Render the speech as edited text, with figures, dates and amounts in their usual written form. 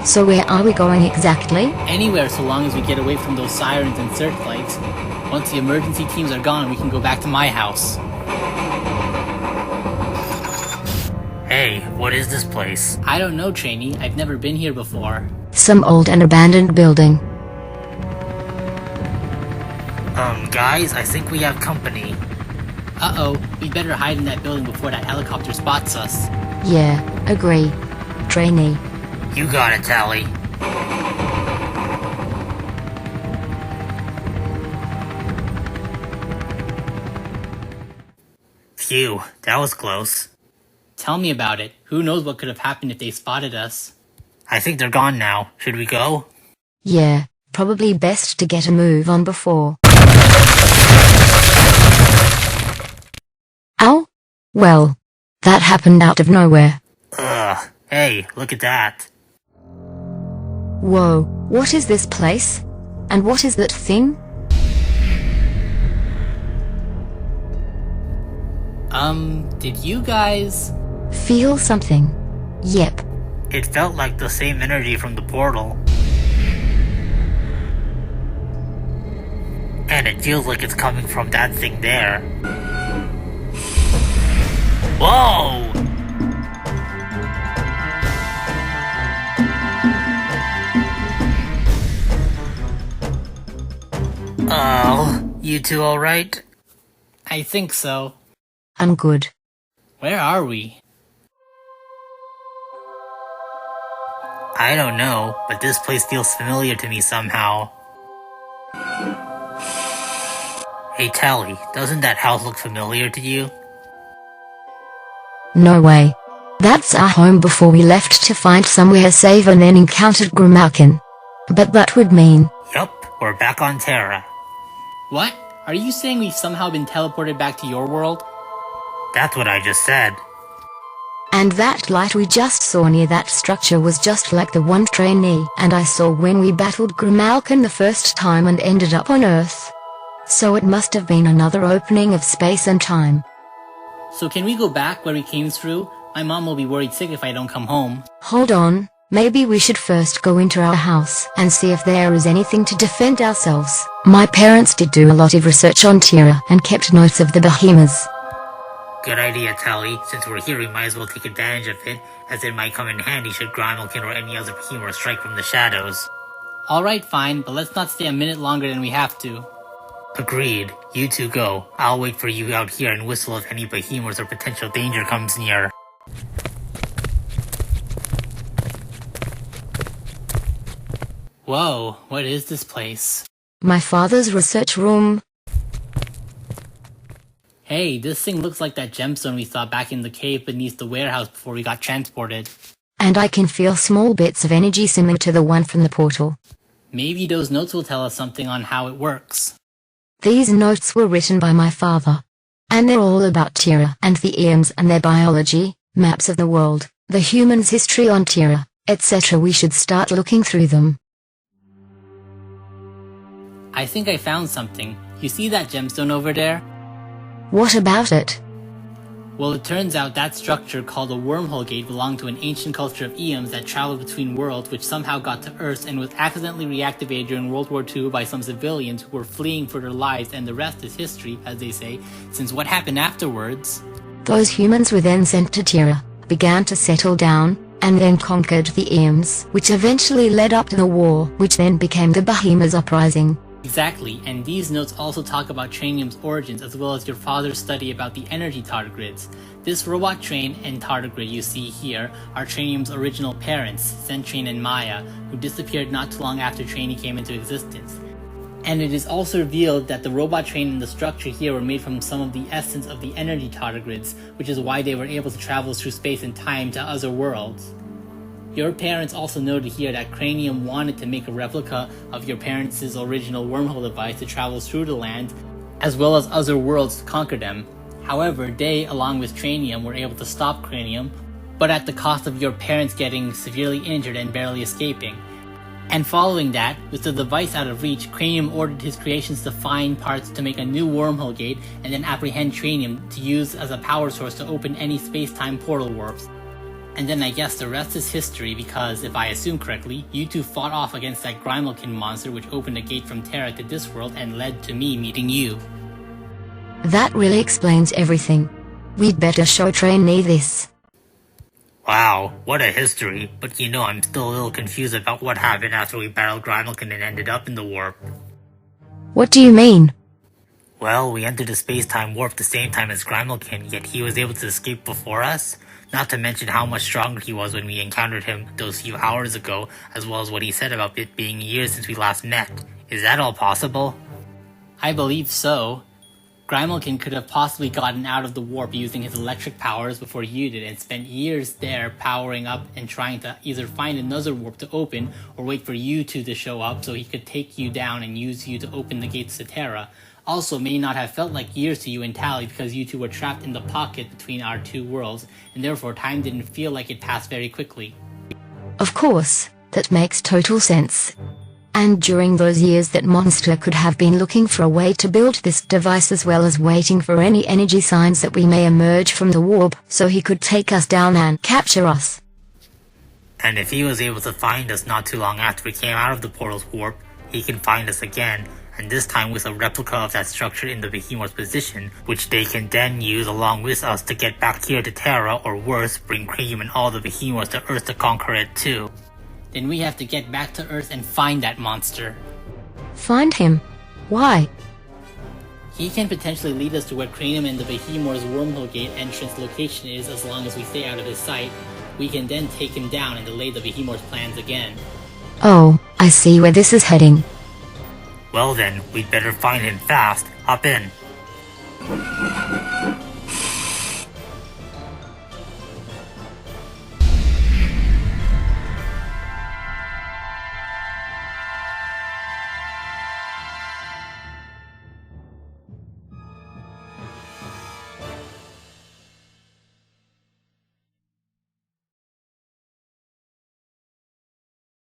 So where are we going exactly? Anywhere so long as we get away from those sirens and searchlights. Once the emergency teams are gone, we can go back to my house. Hey, what is this place? I don't know, trainee. I've never been here before. Some old and abandoned building. Guys, I think we have company. Uh-oh, we better hide in that building before that helicopter spots us. Yeah, agree. Trainee. You got it, Tally. Phew, that was close. Tell me about it. Who knows what could have happened if they spotted us? I think they're gone now. Should we go? Yeah, probably best to get a move on before. Ow? Well, that happened out of nowhere. Ugh, hey, look at that. Whoa, what is this place? And what is that thing? Did you guys... Feel something? Yep. It felt like the same energy from the portal. And it feels like it's coming from that thing there. Whoa! Oh, you two alright? I think so. I'm good. Where are we? I don't know, but this place feels familiar to me somehow. Hey Tally, doesn't that house look familiar to you? No way. That's our home before we left to find somewhere safe and then encountered Grimalkin. But that would mean... Yup, we're back on Terah. What? Are you saying we've somehow been teleported back to your world? That's what I just said. And that light we just saw near that structure was just like the one trainee and I saw when we battled Grimalkin the first time and ended up on Earth. So it must have been another opening of space and time. So can we go back where we came through? My mom will be worried sick if I don't come home. Hold on, maybe we should first go into our house and see if there is anything to defend ourselves. My parents did do a lot of research on Terah and kept notes of the behemoths. Good idea, Tally. Since we're here, we might as well take advantage of it, as it might come in handy should Grimalkin or any other behemoth strike from the shadows. Alright, fine, but let's not stay a minute longer than we have to. Agreed. You two go. I'll wait for you out here and whistle if any behemoths or potential danger comes near. Whoa, what is this place? My father's research room. Hey, this thing looks like that gemstone we saw back in the cave beneath the warehouse before we got transported. And I can feel small bits of energy similar to the one from the portal. Maybe those notes will tell us something on how it works. These notes were written by my father. And they're all about Terah and the Eons and their biology, maps of the world, the humans' history on Terah, etc. We should start looking through them. I think I found something. You see that gemstone over there? What about it? Well, it turns out that structure called a wormhole gate belonged to an ancient culture of Eons that traveled between worlds which somehow got to Earth and was accidentally reactivated during World War II by some civilians who were fleeing for their lives, and the rest is history, as they say, since what happened afterwards... Those humans were then sent to Terah, began to settle down, and then conquered the Eons, which eventually led up to the war, which then became the Behemoths Uprising. Exactly, and these notes also talk about Trainium's origins as well as your father's study about the energy tardigrades. This robot train and tardigrade you see here are Trainium's original parents, Centrain and Maya, who disappeared not too long after Trainee came into existence. And it is also revealed that the robot train and the structure here were made from some of the essence of the energy tardigrades, which is why they were able to travel through space and time to other worlds. Your parents also noted here that Trainium wanted to make a replica of your parents' original wormhole device to travel through the land, as well as other worlds to conquer them. However, they, along with Trainium, were able to stop Trainium, but at the cost of your parents getting severely injured and barely escaping. And following that, with the device out of reach, Trainium ordered his creations to find parts to make a new wormhole gate and then apprehend Trainium to use as a power source to open any space-time portal warps. And then I guess the rest is history because, if I assume correctly, you two fought off against that Grimalkin monster which opened a gate from Terah to this world and led to me meeting you. That really explains everything. We'd better show Trainee this. Wow, what a history, but I'm still a little confused about what happened after we battled Grimalkin and ended up in the warp. What do you mean? Well, we entered the space-time warp the same time as Grimalkin, yet he was able to escape before us? Not to mention how much stronger he was when we encountered him those few hours ago, as well as what he said about it being years since we last met. Is that all possible? I believe so. Grimalkin could have possibly gotten out of the warp using his electric powers before you did and spent years there powering up and trying to either find another warp to open or wait for you two to show up so he could take you down and use you to open the gates to Terra. Also, may not have felt like years to you and Tally because you two were trapped in the pocket between our two worlds, and therefore time didn't feel like it passed very quickly. Of course, that makes total sense. And during those years that monster could have been looking for a way to build this device as well as waiting for any energy signs that we may emerge from the warp so he could take us down and capture us. And if he was able to find us not too long after we came out of the portal's warp, he can find us again, and this time with a replica of that structure in the Behemoth's position, which they can then use along with us to get back here to Terra, or worse, bring Trainium and all the Behemoths to Earth to conquer it too. Then we have to get back to Earth and find that monster. Find him? Why? He can potentially lead us to where Trainium and the Behemoth's wormhole gate entrance location is as long as we stay out of his sight. We can then take him down and delay the Behemoth's plans again. Oh, I see where this is heading. Well then, we'd better find him fast. Hop in.